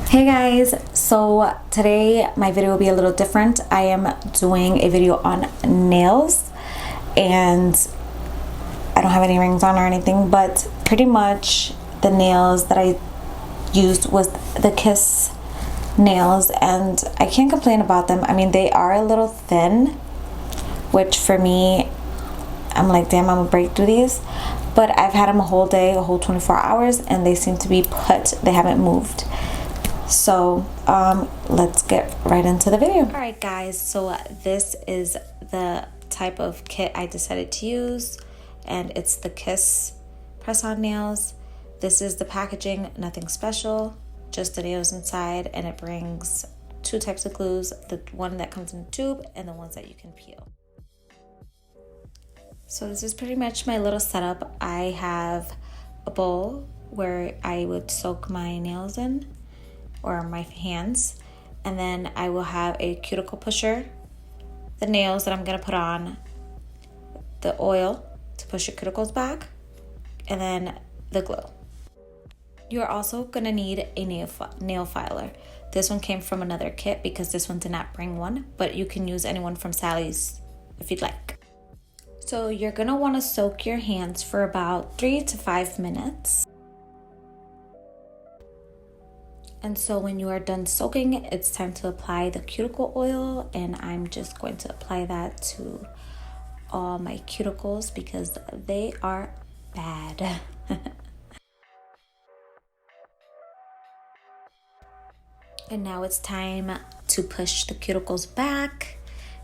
Hey guys, so today my video will be a little different. I am doing a video on nails and I don't have any rings on or anything, but pretty much the nails that I used was the Kiss nails and I can't complain about them. I mean, they are a little thin, which for me, I'm like, damn, I'm gonna break through these. But I've had them a whole day, a whole 24 hours, and they seem to be put, they haven't moved. So let's get right into the video. All right guys, so this is the type of kit I decided to use, and it's the Kiss press-on nails. This is the packaging, nothing special, just the nails inside, and it brings two types of glues, the one that comes in a tube and the ones that you can peel. So this is pretty much my little setup. I have a bowl where I would soak my nails in, or my hands, and then I will have a cuticle pusher, the nails that I'm gonna put on, the oil to push your cuticles back, and then the glue. You're also gonna need a nail filer. This one came from another kit because this one did not bring one, but you can use anyone from Sally's if you'd like. So you're gonna wanna soak your hands for about 3 to 5 minutes. And so when you are done soaking, it's time to apply the cuticle oil, and I'm just going to apply that to all my cuticles because they are bad. And now it's time to push the cuticles back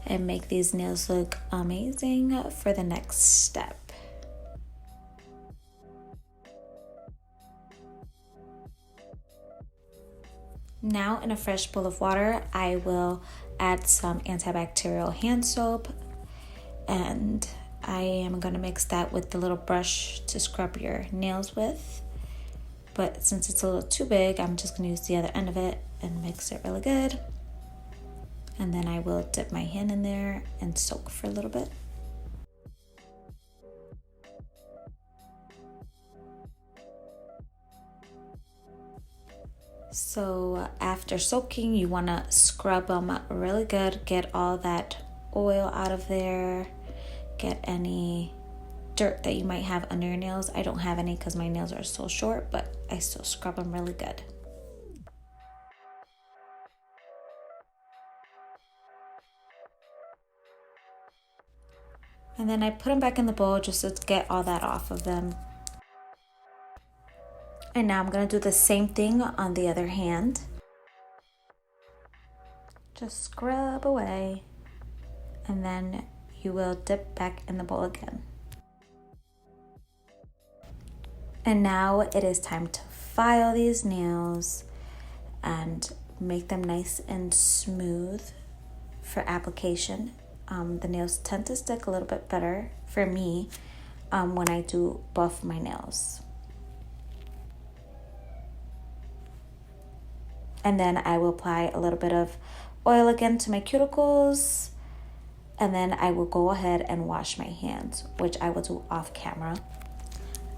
and make these nails look amazing for the next step. Now in a fresh bowl of water, I will add some antibacterial hand soap, and I am going to mix that with the little brush to scrub your nails with. But since it's a little too big, I'm just going to use the other end of it and mix it really good. And then I will dip my hand in there and soak for a little bit. So after soaking, you want to scrub them really good, get all that oil out of there, get any dirt that you might have under your nails. I don't have any because my nails are so short, but I still scrub them really good. And then I put them back in the bowl just to get all that off of them. And now I'm going to do the same thing on the other hand. Just scrub away. And then you will dip back in the bowl again. And now it is time to file these nails and make them nice and smooth for application. The nails tend to stick a little bit better for me when I do buff my nails. And then I will apply a little bit of oil again to my cuticles. And then I will go ahead and wash my hands, which I will do off camera.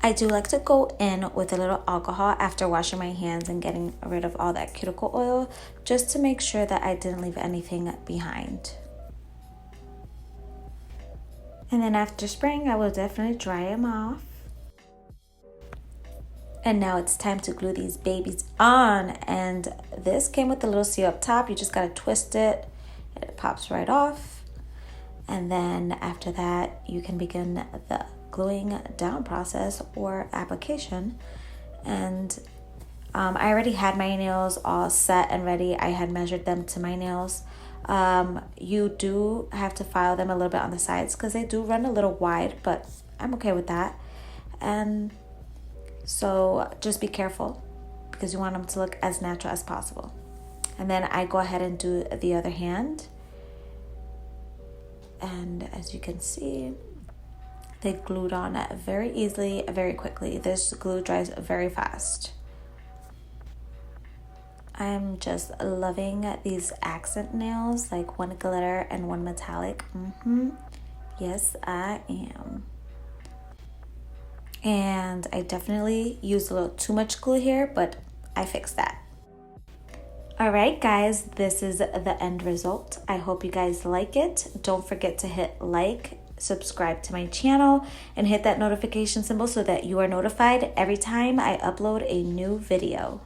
I do like to go in with a little alcohol after washing my hands and getting rid of all that cuticle oil, just to make sure that I didn't leave anything behind. And then after spraying, I will definitely dry them off. And now it's time to glue these babies on. And this came with a little seal up top. You just gotta twist it. It pops right off. And then after that, you can begin the gluing down process or application. And I already had my nails all set and ready. I had measured them to my nails. You do have to file them a little bit on the sides because they do run a little wide, but I'm okay with that. And so just be careful because you want them to look as natural as possible. And then I go ahead and do the other hand. And as you can see, they glued on very easily, very quickly. This glue dries very fast. I'm just loving these accent nails, like one glitter and one metallic. Yes, I am. And I definitely used a little too much glue here, but I fixed that. All right, guys, this is the end result. I hope you guys like it. Don't forget to hit like, subscribe to my channel, and hit that notification symbol so that you are notified every time I upload a new video.